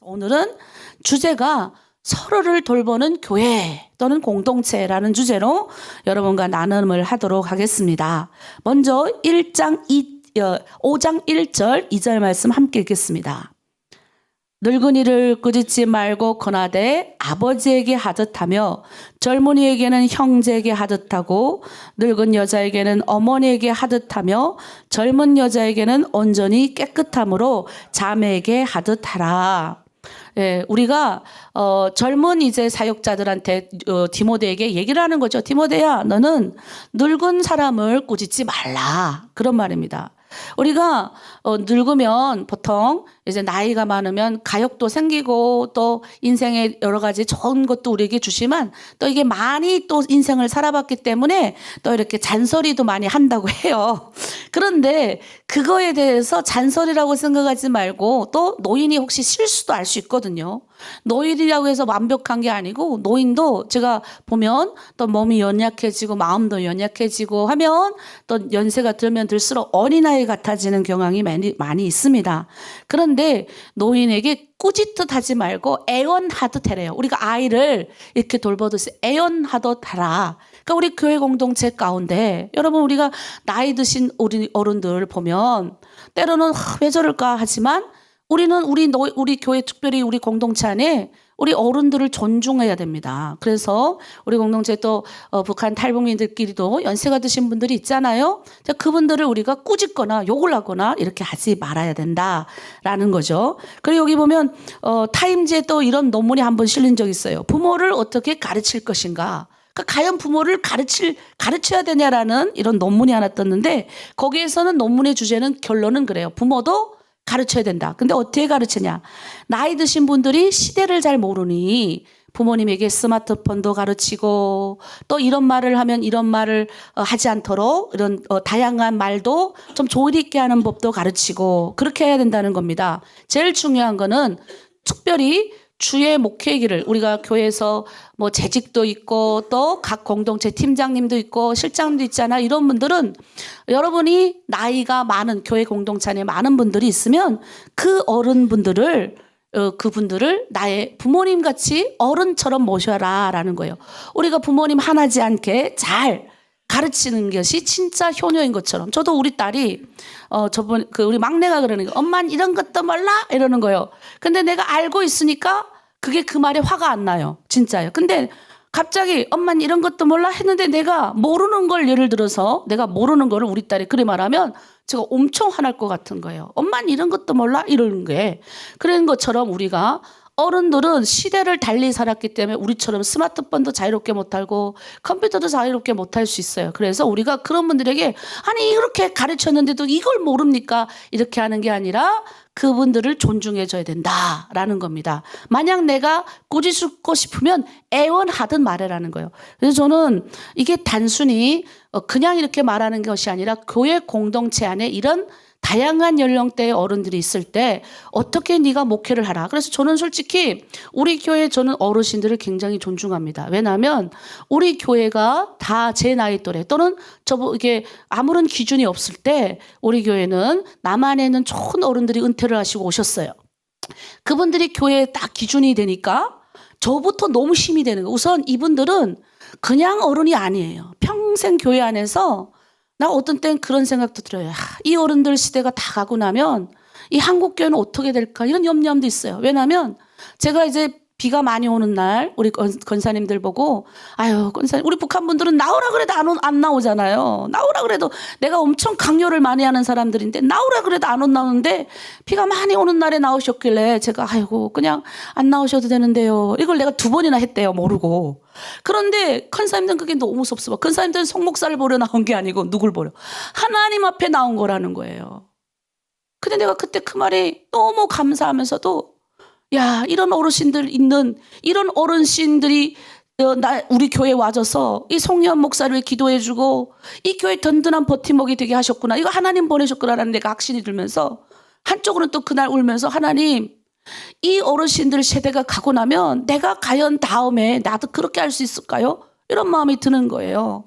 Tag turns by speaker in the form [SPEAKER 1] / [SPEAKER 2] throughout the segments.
[SPEAKER 1] 오늘은 주제가 서로를 돌보는 교회 또는 공동체라는 주제로 여러분과 나눔을 하도록 하겠습니다. 먼저 5장 1절 2절 말씀 함께 읽겠습니다. 늙은이를 꾸짖지 말고 권하되 아버지에게 하듯하며 젊은이에게는 형제에게 하듯하고 늙은 여자에게는 어머니에게 하듯하며 젊은 여자에게는 온전히 깨끗함으로 자매에게 하듯하라. 예, 우리가 젊은 이제 사역자들한테 디모데에게 얘기를 하는 거죠. 디모데야, 너는 늙은 사람을 꾸짖지 말라. 그런 말입니다. 우리가 늙으면 보통 이제 나이가 많으면 가욕도 생기고 또 인생에 여러 가지 좋은 것도 우리에게 주시만 또 이게 많이 또 인생을 살아봤기 때문에 또 이렇게 잔소리도 많이 한다고 해요. 그런데 그거에 대해서 잔소리라고 생각하지 말고 또 노인이 혹시 실수도 알 수 있거든요. 노인이라고 해서 완벽한 게 아니고 노인도 제가 보면 또 몸이 연약해지고 마음도 연약해지고 하면 또 연세가 들면 들수록 어린아이 같아지는 경향이 많이 있습니다. 그런데 노인에게 꾸짖듯 하지 말고 애원하듯 해래요. 우리가 아이를 이렇게 돌보듯이 애원하듯 하라. 그러니까 우리 교회 공동체 가운데 여러분 우리가 나이 드신 우리 어른들 보면 때로는 왜 저럴까 하지만 우리는 우리 교회 특별히 우리 공동체 안에 우리 어른들을 존중해야 됩니다. 그래서 우리 공동체 또 북한 탈북민들끼리도 연세가 드신 분들이 있잖아요. 그분들을 우리가 꾸짖거나 욕을 하거나 이렇게 하지 말아야 된다라는 거죠. 그리고 여기 보면 타임즈에 또 이런 논문이 한번 실린 적이 있어요. 부모를 어떻게 가르칠 것인가. 그러니까 과연 부모를 가르쳐야 되냐라는 이런 논문이 하나 떴는데 거기에서는 논문의 주제는 결론은 그래요. 부모도 가르쳐야 된다. 근데 어떻게 가르치냐? 나이 드신 분들이 시대를 잘 모르니 부모님에게 스마트폰도 가르치고 또 이런 말을 하면 이런 말을 하지 않도록 이런 다양한 말도 좀 조리 있게 하는 법도 가르치고 그렇게 해야 된다는 겁니다. 제일 중요한 거는 특별히 주의 목회기를 우리가 교회에서 뭐 재직도 있고 또 각 공동체 팀장님도 있고 실장님도 있잖아. 이런 분들은 여러분이 나이가 많은 교회 공동체 안에 많은 분들이 있으면 그 어른분들을 그분들을 나의 부모님 같이 어른처럼 모셔라라는 거예요. 우리가 부모님 하나지 않게 잘 가르치는 것이 진짜 효녀인 것처럼. 저도 우리 딸이 우리 막내가 그러는 거예요. 엄마는 이런 것도 몰라? 이러는 거예요. 근데 내가 알고 있으니까 그게 그 말에 화가 안 나요. 진짜요. 근데 갑자기 엄마는 이런 것도 몰라? 했는데 내가 모르는 걸 예를 들어서 내가 모르는 거를 우리 딸이 그래 말하면 제가 엄청 화날 것 같은 거예요. 엄마는 이런 것도 몰라? 이러는 게. 그런 것처럼 우리가 어른들은 시대를 달리 살았기 때문에 우리처럼 스마트폰도 자유롭게 못하고 컴퓨터도 자유롭게 못할 수 있어요. 그래서 우리가 그런 분들에게 아니 이렇게 가르쳤는데도 이걸 모릅니까? 이렇게 하는 게 아니라 그분들을 존중해줘야 된다라는 겁니다. 만약 내가 꾸짖고 싶으면 애원하듯 말해라는 거예요. 그래서 저는 이게 단순히 그냥 이렇게 말하는 것이 아니라 교회 공동체 안에 이런 다양한 연령대의 어른들이 있을 때 어떻게 네가 목회를 하라. 그래서 저는 솔직히 우리 교회 저는 어르신들을 굉장히 존중합니다. 왜냐하면 우리 교회가 다 제 나이 또래 또는 이게 아무런 기준이 없을 때 우리 교회는 남한에 있는 좋은 어른들이 은퇴를 하시고 오셨어요. 그분들이 교회에 딱 기준이 되니까 저부터 너무 힘이 되는 거예요. 우선 이분들은 그냥 어른이 아니에요. 평생 교회 안에서 나 어떤 땐 그런 생각도 들어요. 이 어른들 시대가 다 가고 나면 이 한국교회는 어떻게 될까 이런 염려도 있어요. 왜냐하면 제가 이제 비가 많이 오는 날 우리 권사님들 보고 아유 권사님 우리 북한 분들은 나오라 그래도 안 나오잖아요. 나오라 그래도 내가 엄청 강요를 많이 하는 사람들인데 나오라 그래도 안 나오는데 비가 많이 오는 날에 나오셨길래 제가 아이고 그냥 안 나오셔도 되는데요. 이걸 내가 2번이나 했대요. 모르고. 그런데 권사님들은 그게 너무 섭섭해. 권사님들은 송목사를 보러 나온 게 아니고 누굴 보러? 하나님 앞에 나온 거라는 거예요. 근데 내가 그때 그 말이 너무 감사하면서도 야 이런 어르신들 있는 이런 어르신들이 우리 교회에 와줘서 이 송현 목사를 기도해주고 이 교회 든든한 버팀목이 되게 하셨구나. 이거 하나님 보내셨구나라는 내가 확신이 들면서 한쪽으로는 또 그날 울면서 하나님 이 어르신들 세대가 가고 나면 내가 과연 다음에 나도 그렇게 할 수 있을까요? 이런 마음이 드는 거예요.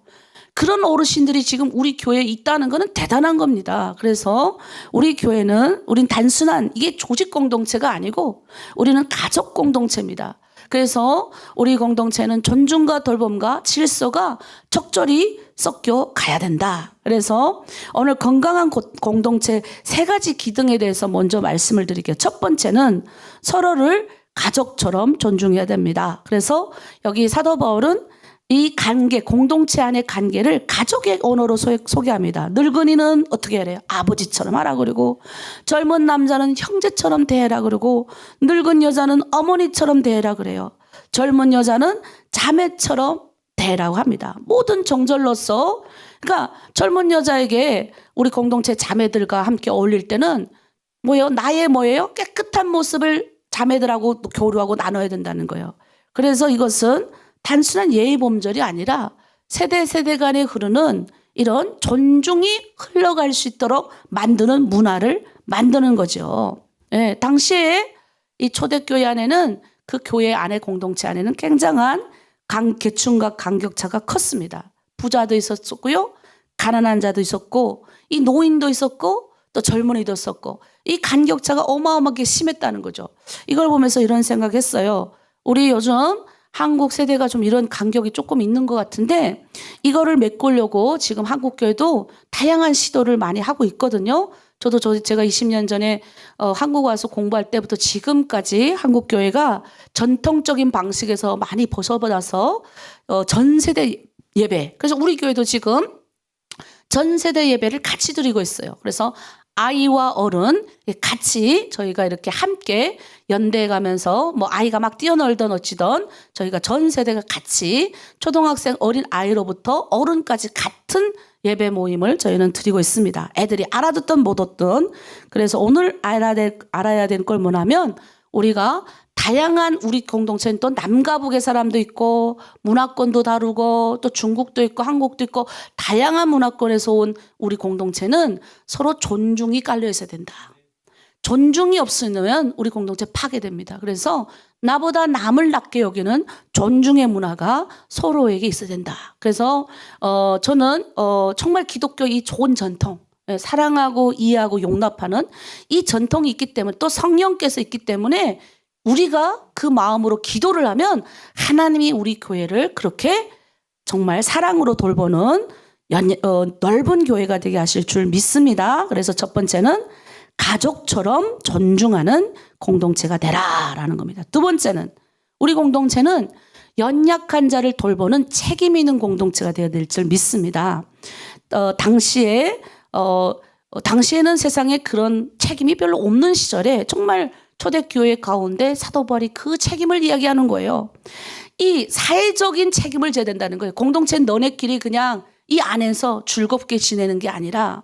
[SPEAKER 1] 그런 어르신들이 지금 우리 교회에 있다는 것은 대단한 겁니다. 그래서 우리 교회는 우린 단순한 이게 조직 공동체가 아니고 우리는 가족 공동체입니다. 그래서 우리 공동체는 존중과 돌봄과 질서가 적절히 섞여 가야 된다. 그래서 오늘 건강한 공동체 3가지 기둥에 대해서 먼저 말씀을 드릴게요. 첫 번째는 서로를 가족처럼 존중해야 됩니다. 그래서 여기 사도 바울은 이 관계, 공동체 안의 관계를 가족의 언어로 소개합니다. 늙은이는 어떻게 해야 해요? 아버지처럼 하라 그러고, 젊은 남자는 형제처럼 대해라 그러고, 늙은 여자는 어머니처럼 대해라 그래요. 젊은 여자는 자매처럼 대라고 합니다. 모든 정절로서, 그러니까 젊은 여자에게 우리 공동체 자매들과 함께 어울릴 때는 나의 깨끗한 모습을 자매들하고 교류하고 나눠야 된다는 거예요. 그래서 이것은 단순한 예의 범절이 아니라 세대 간에 흐르는 이런 존중이 흘러갈 수 있도록 만드는 문화를 만드는 거죠. 예, 당시에 이 초대교회 안에는 그 교회 안에 공동체 안에는 굉장한 계층과 간격차가 컸습니다. 부자도 있었고요, 가난한 자도 있었고, 이 노인도 있었고, 또 젊은이도 있었고, 이 간격차가 어마어마하게 심했다는 거죠. 이걸 보면서 이런 생각했어요. 우리 요즘 한국 세대가 좀 이런 간격이 조금 있는 것 같은데 이거를 메꾸려고 지금 한국교회도 다양한 시도를 많이 하고 있거든요. 제가 20년 전에 한국 와서 공부할 때부터 지금까지 한국교회가 전통적인 방식에서 많이 벗어나서 전 세대 예배, 그래서 우리 교회도 지금 전 세대 예배를 같이 드리고 있어요. 그래서 아이와 어른 같이 저희가 이렇게 함께 연대해 가면서 아이가 막 뛰어놀던 어찌던 저희가 전 세대가 같이 초등학생 어린 아이로부터 어른까지 같은 예배 모임을 저희는 드리고 있습니다. 애들이 알아듣든 못 듣든. 그래서 오늘 알아야 될 걸 뭐냐면 우리가 다양한 우리 공동체는 또 남과 북의 사람도 있고 문화권도 다르고 또 중국도 있고 한국도 있고 다양한 문화권에서 온 우리 공동체는 서로 존중이 깔려 있어야 된다. 존중이 없으면 우리 공동체 파괴됩니다. 그래서 나보다 남을 낮게 여기는 존중의 문화가 서로에게 있어야 된다. 그래서 저는 정말 기독교 이 좋은 전통, 사랑하고 이해하고 용납하는 이 전통이 있기 때문에 또 성령께서 있기 때문에 우리가 그 마음으로 기도를 하면 하나님이 우리 교회를 그렇게 정말 사랑으로 돌보는 넓은 교회가 되게 하실 줄 믿습니다. 그래서 첫 번째는 가족처럼 존중하는 공동체가 되라라는 겁니다. 두 번째는 우리 공동체는 연약한 자를 돌보는 책임 있는 공동체가 되어야 될 줄 믿습니다. 당시에는 세상에 그런 책임이 별로 없는 시절에 정말 초대교회 가운데 사도 바울이 그 책임을 이야기하는 거예요. 이 사회적인 책임을 져야 된다는 거예요. 공동체는 너네끼리 그냥 이 안에서 즐겁게 지내는 게 아니라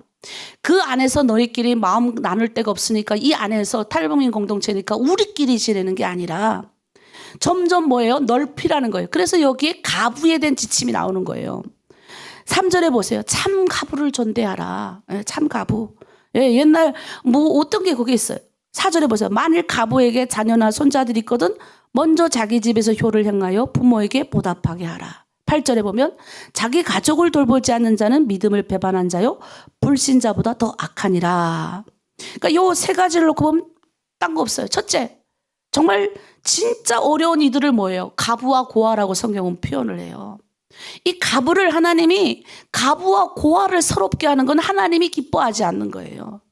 [SPEAKER 1] 그 안에서 너희끼리 마음 나눌 데가 없으니까 이 안에서 탈북민 공동체니까 우리끼리 지내는 게 아니라 점점 넓히라는 거예요. 그래서 여기에 가부에 대한 지침이 나오는 거예요. 3절에 보세요. 참 가부를 존대하라. 참 가부. 옛날 어떤 게 거기 있어요. 4절에 보세요. 만일 가부에게 자녀나 손자들이 있거든 먼저 자기 집에서 효를 행하여 부모에게 보답하게 하라. 8절에 보면 자기 가족을 돌보지 않는 자는 믿음을 배반한 자요 불신자보다 더 악하니라. 그러니까 요 3가지를 놓고 보면 딴 거 없어요. 첫째, 정말 진짜 어려운 이들을 가부와 고아라고 성경은 표현을 해요. 이 가부를 하나님이 가부와 고아를 서럽게 하는 건 하나님이 기뻐하지 않는 거예요.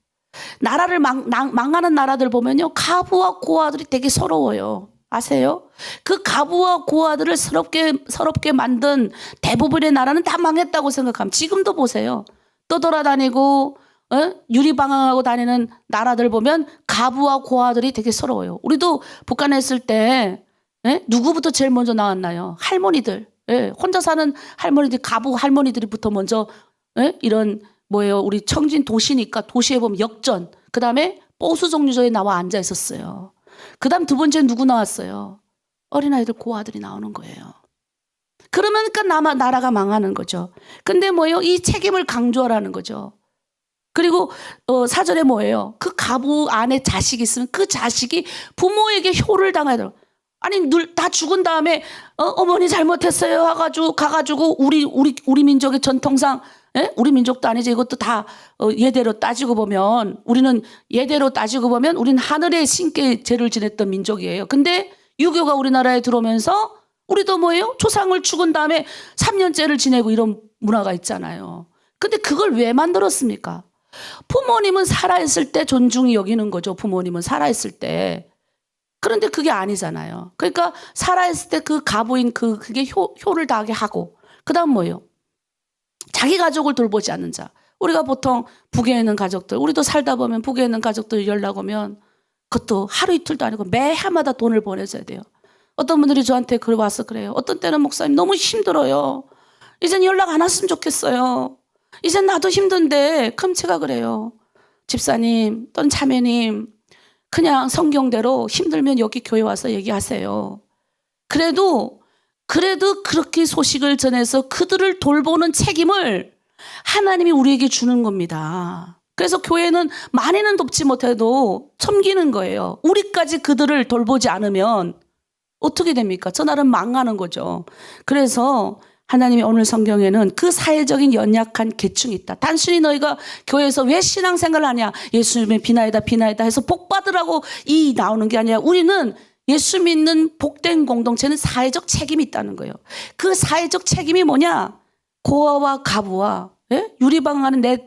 [SPEAKER 1] 나라를 망하는 나라들 보면요, 가부와 고아들이 되게 서러워요. 아세요? 그 가부와 고아들을 서럽게 만든 대부분의 나라는 다 망했다고 생각하면 지금도 보세요. 떠돌아다니고 유리방황하고 다니는 나라들 보면 가부와 고아들이 되게 서러워요. 우리도 북한에 있을 때 누구부터 제일 먼저 나왔나요? 할머니들. 혼자 사는 할머니들, 가부 할머니들이부터 먼저 이런 우리 청진 도시니까 도시에 보면 역전, 그 다음에 보수 종류조에 나와 앉아 있었어요. 그 다음 두 번째 누구 나왔어요? 어린아이들 고아들이 나오는 거예요. 그러니까 나라가 망하는 거죠. 근데 이 책임을 강조하라는 거죠. 그리고 4절에 그 가부 안에 자식이 있으면 그 자식이 부모에게 효를 당해야 돼요. 아니 늘 다 죽은 다음에 어머니 잘못했어요 가가지고 우리 민족의 전통상, 예? 우리 민족도 아니지 이것도 다 예대로 따지고 보면 우리는 우리는 하늘의 신께 제를 지냈던 민족이에요. 근데 유교가 우리나라에 들어오면서 우리도 뭐예요? 조상을 죽은 다음에 3년째를 지내고 이런 문화가 있잖아요. 근데 그걸 왜 만들었습니까? 부모님은 살아있을 때 존중이 여기는 거죠. 부모님은 살아있을 때. 그런데 그게 아니잖아요. 그러니까 살아있을 때 그 가부인 그게 효를 다하게 하고, 그 다음 뭐예요? 자기 가족을 돌보지 않는 자. 우리가 보통 북에 있는 가족들, 우리도 살다 보면 북에 있는 가족들 연락 오면 그것도 하루 이틀도 아니고 매해마다 돈을 보내줘야 돼요. 어떤 분들이 저한테 와서 그래요. 어떤 때는 목사님 너무 힘들어요. 이젠 연락 안 왔으면 좋겠어요. 이젠 나도 힘든데. 그럼 제가 그래요. 집사님 또는 자매님, 그냥 성경대로 힘들면 여기 교회 와서 얘기하세요. 그래도 그렇게 소식을 전해서 그들을 돌보는 책임을 하나님이 우리에게 주는 겁니다. 그래서 교회는 많이는 돕지 못해도 섬기는 거예요. 우리까지 그들을 돌보지 않으면 어떻게 됩니까? 저 나라는 망하는 거죠. 그래서 하나님이 오늘 성경에는 그 사회적인 연약한 계층이 있다. 단순히 너희가 교회에서 왜 신앙생활을 하냐, 예수님의 비나이다 해서 복 받으라고 나오는 게 아니라, 우리는 예수 믿는 복된 공동체는 사회적 책임이 있다는 거예요. 그 사회적 책임이 뭐냐? 고아와 가부와, 예? 유리방하는 내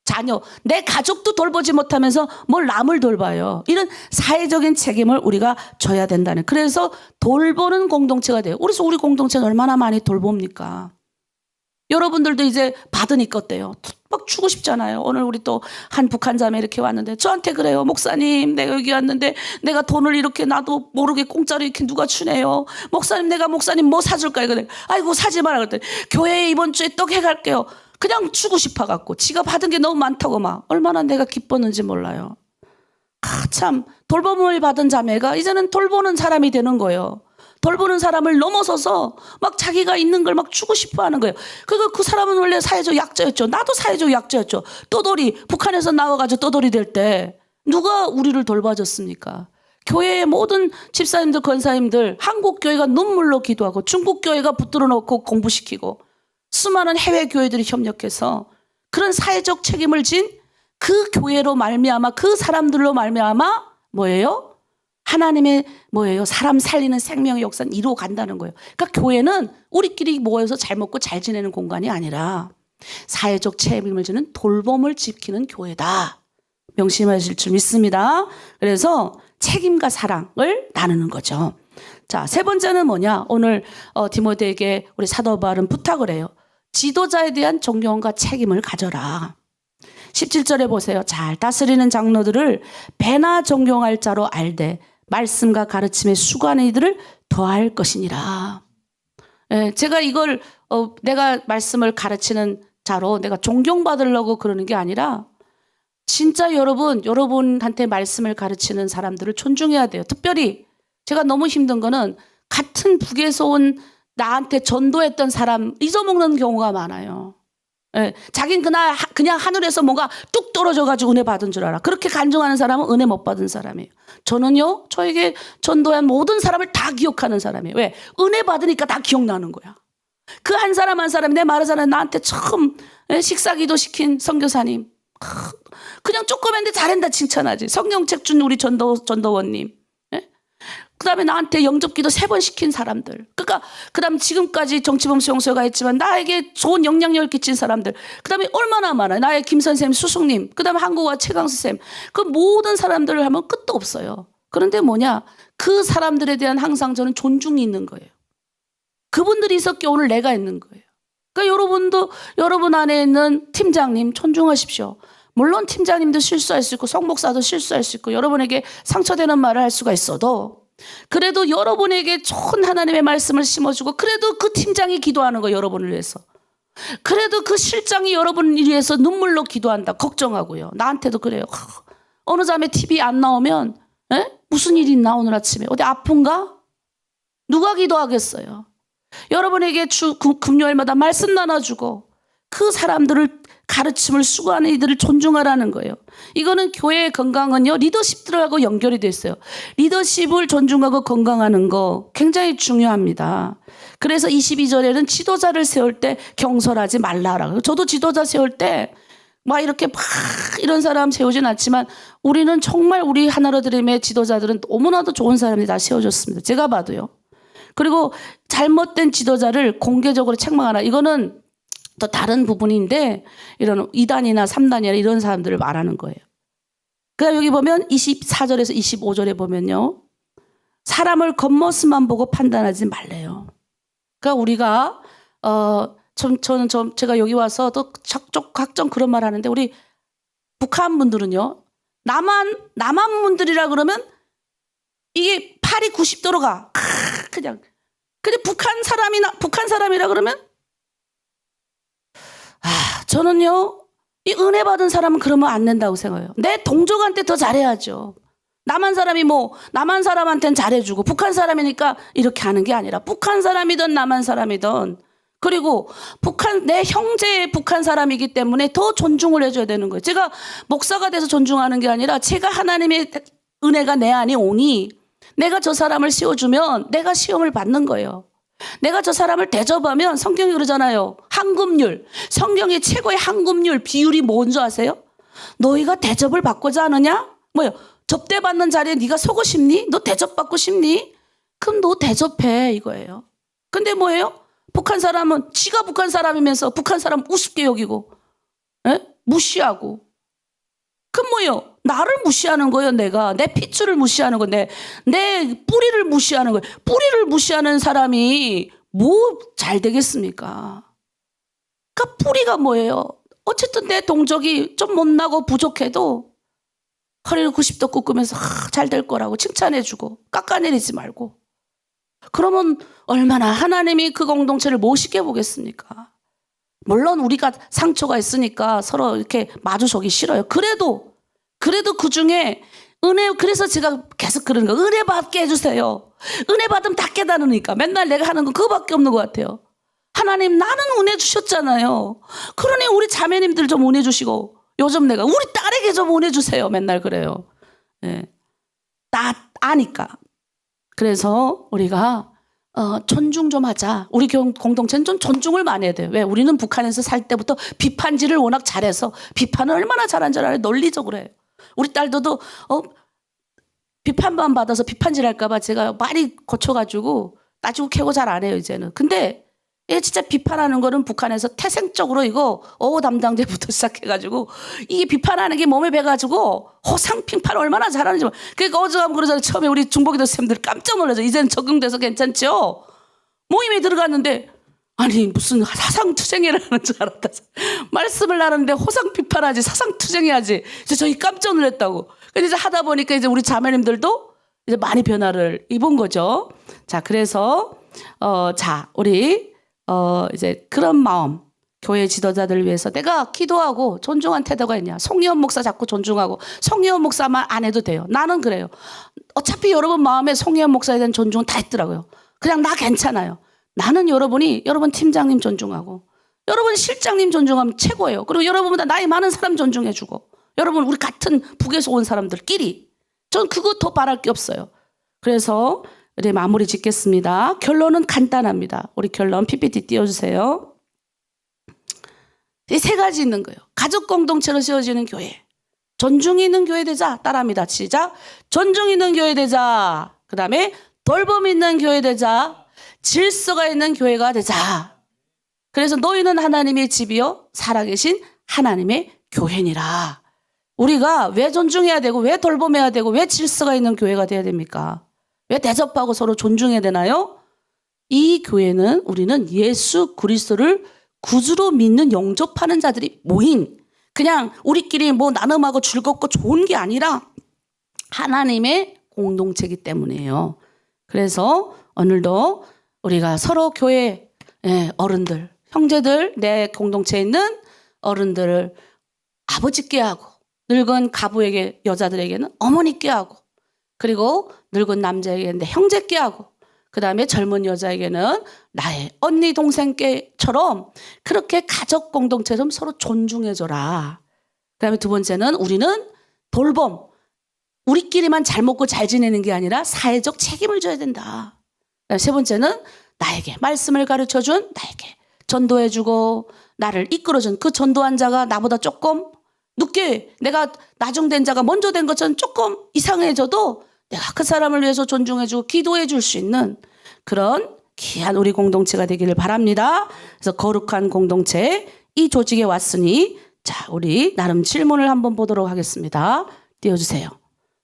[SPEAKER 1] 자녀, 내 가족도 돌보지 못하면서 뭘 남을 돌봐요. 이런 사회적인 책임을 우리가 져야 된다는. 그래서 돌보는 공동체가 돼요. 그래서 우리 공동체는 얼마나 많이 돌봅니까? 여러분들도 이제 받으니까 어때요? 막 주고 싶잖아요. 오늘 우리 또 한 북한 자매 이렇게 왔는데 저한테 그래요. 목사님, 내가 여기 왔는데 내가 돈을 이렇게 나도 모르게 공짜로 이렇게 누가 주네요. 목사님, 내가 목사님 뭐 사줄까? 이거 아이고 사지 마라 그랬더니, 교회에 이번 주에 떡 해갈게요. 그냥 주고 싶어갖고 지가 받은 게 너무 많다고 막 얼마나 내가 기뻤는지 몰라요. 참 돌봄을 받은 자매가 이제는 돌보는 사람이 되는 거예요. 돌보는 사람을 넘어서서 막 자기가 있는 걸 막 주고 싶어 하는 거예요. 그 사람은 원래 사회적 약자였죠. 나도 사회적 약자였죠. 떠돌이, 북한에서 나와가지고 떠돌이 될 때 누가 우리를 돌봐줬습니까? 교회의 모든 집사님들, 권사님들, 한국 교회가 눈물로 기도하고 중국 교회가 붙들어 놓고 공부시키고 수많은 해외 교회들이 협력해서 그런 사회적 책임을 진 그 교회로 말미암아, 그 사람들로 말미암아 뭐예요? 하나님의 뭐예요? 사람 살리는 생명의 역사는 이루어 간다는 거예요. 그러니까 교회는 우리끼리 모여서 잘 먹고 잘 지내는 공간이 아니라 사회적 책임을 지는 돌봄을 지키는 교회다. 명심하실 줄 믿습니다. 그래서 책임과 사랑을 나누는 거죠. 자, 세 번째는 뭐냐? 오늘 디모데에게 우리 사도 바울은 부탁을 해요. 지도자에 대한 존경과 책임을 가져라. 17절에 보세요. 잘 다스리는 장로들을 배나 존경할 자로 알되 말씀과 가르침에 수고하는 이들을 더할 것이니라. 예, 제가 이걸 내가 말씀을 가르치는 자로 내가 존경받으려고 그러는 게 아니라 진짜 여러분한테 말씀을 가르치는 사람들을 존중해야 돼요. 특별히 제가 너무 힘든 거는 같은 북에서 온 나한테 전도했던 사람 잊어먹는 경우가 많아요. 예, 자긴 그냥 하늘에서 뭔가 뚝 떨어져가지고 은혜 받은 줄 알아. 그렇게 간증하는 사람은 은혜 못 받은 사람이에요. 저는요, 저에게 전도한 모든 사람을 다 기억하는 사람이에요. 왜? 은혜 받으니까 다 기억나는 거야. 그 한 사람 한 사람이 내 말하잖아요. 나한테 처음 식사기도 시킨 선교사님. 그냥 조그만데 잘한다 칭찬하지. 성경책 준 우리 전도원님. 그 다음에 나한테 영접기도 3번 시킨 사람들. 그러니까 그 다음 지금까지 정치범 수용소가 했지만 나에게 좋은 영향력을 끼친 사람들. 그 다음에 얼마나 많아요. 나의 김 선생님, 수숙님. 그 다음에 한국어 최강수 쌤. 그 모든 사람들을 하면 끝도 없어요. 그런데 뭐냐? 그 사람들에 대한 항상 저는 존중이 있는 거예요. 그분들이 있었기에 오늘 내가 있는 거예요. 그러니까 여러분도 여러분 안에 있는 팀장님 존중하십시오. 물론 팀장님도 실수할 수 있고 성목사도 실수할 수 있고 여러분에게 상처되는 말을 할 수가 있어도 그래도 여러분에게 좋은 하나님의 말씀을 심어주고 그래도 그 팀장이 기도하는 거예요. 여러분을 위해서. 그래도 그 실장이 여러분을 위해서 눈물로 기도한다. 걱정하고요. 나한테도 그래요. 어느 자매 TV 안 나오면 무슨 일이 있나 오늘 아침에. 어디 아픈가? 누가 기도하겠어요. 여러분에게 금요일마다 말씀 나눠주고 그 사람들을 가르침을 수고하는 이들을 존중하라는 거예요. 이거는 교회의 건강은요, 리더십들하고 연결이 돼 있어요. 리더십을 존중하고 건강하는 거 굉장히 중요합니다. 그래서 22절에는 지도자를 세울 때 경솔하지 말라라고. 저도 지도자 세울 때 막 이렇게 막 이런 사람 세우진 않지만 우리는 정말 우리 하나로드림의 지도자들은 너무나도 좋은 사람들이 다 세워졌습니다. 제가 봐도요. 그리고 잘못된 지도자를 공개적으로 책망하라. 이거는 또 다른 부분인데 이런 2단이나 3단이나 이런 사람들을 말하는 거예요. 그러니까 여기 보면 24절에서 25절에 보면요. 사람을 겉모습만 보고 판단하지 말래요. 그러니까 우리가 저는 제가 여기 와서 또 각종 그런 말 하는데 우리 북한 분들은요. 남한 분들이라 그러면 이게 팔이 90도로 가. 그냥. 근데 북한 사람이라 그러면 저는요. 이 은혜 받은 사람은 그러면 안 된다고 생각해요. 내 동족한테 더 잘해야죠. 남한 사람한테는 잘해주고 북한 사람이니까 이렇게 하는 게 아니라 북한 사람이든 남한 사람이든 그리고 내 형제의 북한 사람이기 때문에 더 존중을 해줘야 되는 거예요. 제가 목사가 돼서 존중하는 게 아니라 제가 하나님의 은혜가 내 안에 오니 내가 저 사람을 씌워주면 내가 시험을 받는 거예요. 내가 저 사람을 대접하면 성경이 그러잖아요. 황금률. 성경의 최고의 황금률 비율이 뭔지 아세요? 너희가 대접을 받고자 하느냐? 뭐요? 접대받는 자리에 네가 서고 싶니? 너 대접받고 싶니? 그럼 너 대접해 이거예요. 근데 뭐예요? 북한 사람은 지가 북한 사람이면서 북한 사람 우습게 여기고 무시하고 그럼 뭐예요? 나를 무시하는 거예요. 내가 내 핏줄을 무시하는 거, 내 뿌리를 무시하는 거예요. 뿌리를 무시하는 사람이 뭐 잘 되겠습니까? 그러니까 뿌리가 뭐예요? 어쨌든 내 동족이 좀 못나고 부족해도 허리를 90도 꺾으면서 잘 될 거라고 칭찬해주고 깎아내리지 말고 그러면 얼마나 하나님이 그 공동체를 멋있게 보겠습니까? 물론 우리가 상처가 있으니까 서로 이렇게 마주서기 싫어요. 그래도 그 중에 그래서 제가 계속 그러는 거예요. 은혜 받게 해주세요. 은혜 받으면 다 깨달으니까 맨날 내가 하는 건 그거밖에 없는 것 같아요. 하나님 나는 은혜 주셨잖아요. 그러니 우리 자매님들 좀 은혜 주시고 요즘 내가 우리 딸에게 좀 은혜 주세요. 맨날 그래요. 예. 아니까. 그래서 우리가 존중 좀 하자. 우리 공동체는 좀 존중을 많이 해야 돼요. 왜? 우리는 북한에서 살 때부터 비판질을 워낙 잘해서 비판을 얼마나 잘한 줄 알아요. 논리적으로 해요. 우리 딸도 비판만 받아서 비판질 할까 봐 제가 많이 고쳐가지고 따지고 캐고 잘 안 해요 이제는. 근데 얘 진짜 비판하는 거는 북한에서 태생적으로 이거 어호 담당대부터 시작해가지고 이게 비판하는 게 몸에 배가지고 호상 핑판 얼마나 잘하는지. 그러니까 어제 가면 그러잖아요. 처음에 우리 중보기도 쌤들 깜짝 놀라죠. 이제는 적응돼서 괜찮죠. 모임에 들어갔는데 아니 무슨 사상투쟁이라는 줄 알았다. 말씀을 하는데 호상 비판하지 사상투쟁해야지. 저희 깜짝 놀랐다고. 근데 이제 하다 보니까 이제 우리 자매님들도 이제 많이 변화를 입은 거죠. 자 그래서 우리 이제 그런 마음, 교회 지도자들을 위해서 내가 기도하고 존중한 태도가 있냐. 송희원 목사 자꾸 존중하고 송희원 목사 말 안 해도 돼요. 나는 그래요. 어차피 여러분 마음에 송희원 목사에 대한 존중은 다 있더라고요. 그냥 나 괜찮아요. 나는 여러분 팀장님 존중하고 여러분 실장님 존중하면 최고예요. 그리고 여러분보다 나이 많은 사람 존중해주고 여러분 우리 같은 북에서 온 사람들끼리 전 그거 더 바랄 게 없어요. 그래서 우리 마무리 짓겠습니다. 결론은 간단합니다. 우리 결론 PPT 띄워주세요. 이 세 가지 있는 거예요. 가족 공동체로 세워지는 교회. 존중이 있는 교회 되자. 따라합니다. 시작. 존중 있는 교회 되자. 그 다음에 돌봄 있는 교회 되자. 질서가 있는 교회가 되자. 그래서 너희는 하나님의 집이요 살아계신 하나님의 교회니라. 우리가 왜 존중해야 되고 왜 돌봄해야 되고 왜 질서가 있는 교회가 돼야 됩니까? 왜 대접하고 서로 존중해야 되나요? 이 교회는 우리는 예수 그리스도를 구주로 믿는 영접하는 자들이 모인 그냥 우리끼리 뭐 나눔하고 즐겁고 좋은 게 아니라 하나님의 공동체이기 때문이에요. 그래서 오늘도 우리가 서로 교회 어른들, 형제들, 내 공동체에 있는 어른들을 아버지께 하고 늙은 가부에게 여자들에게는 어머니께 하고 그리고 늙은 남자에게는 내 형제께 하고 그 다음에 젊은 여자에게는 나의 언니 동생께처럼 그렇게 가족 공동체처럼 서로 존중해줘라. 그 다음에 두 번째는 우리는 돌봄. 우리끼리만 잘 먹고 잘 지내는 게 아니라 사회적 책임을 져야 된다. 세 번째는 나에게 말씀을 가르쳐준 나에게 전도해주고 나를 이끌어준 그 전도한 자가 나보다 조금 늦게 내가 나중된 자가 먼저 된 것처럼 조금 이상해져도 내가 그 사람을 위해서 존중해주고 기도해줄 수 있는 그런 귀한 우리 공동체가 되기를 바랍니다. 그래서 거룩한 공동체 이 조직에 왔으니 자 우리 나름 질문을 한번 보도록 하겠습니다. 띄워주세요.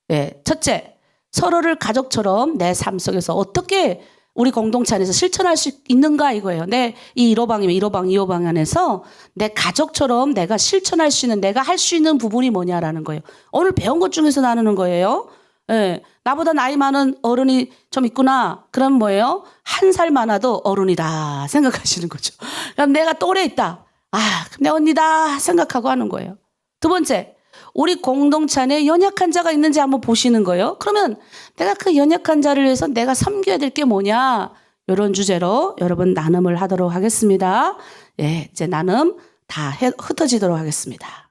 [SPEAKER 1] 네, 첫째, 서로를 가족처럼 내 삶 속에서 어떻게 우리 공동체 안에서 실천할 수 있는가 이거예요. 내 이 1호방이면 1호방, 2호방 안에서 내 가족처럼 내가 실천할 수 있는 내가 할 수 있는 부분이 뭐냐라는 거예요. 오늘 배운 것 중에서 나누는 거예요. 네, 나보다 나이 많은 어른이 좀 있구나. 그럼 뭐예요? 1살 많아도 어른이다 생각하시는 거죠. 그럼 내가 또래 있다. 아, 내 언니다 생각하고 하는 거예요. 두 번째, 우리 공동체 안에 연약한 자가 있는지 한번 보시는 거예요. 그러면 내가 그 연약한 자를 위해서 내가 섬겨야 될 게 뭐냐 이런 주제로 여러분 나눔을 하도록 하겠습니다. 예, 이제 나눔 다 흩어지도록 하겠습니다.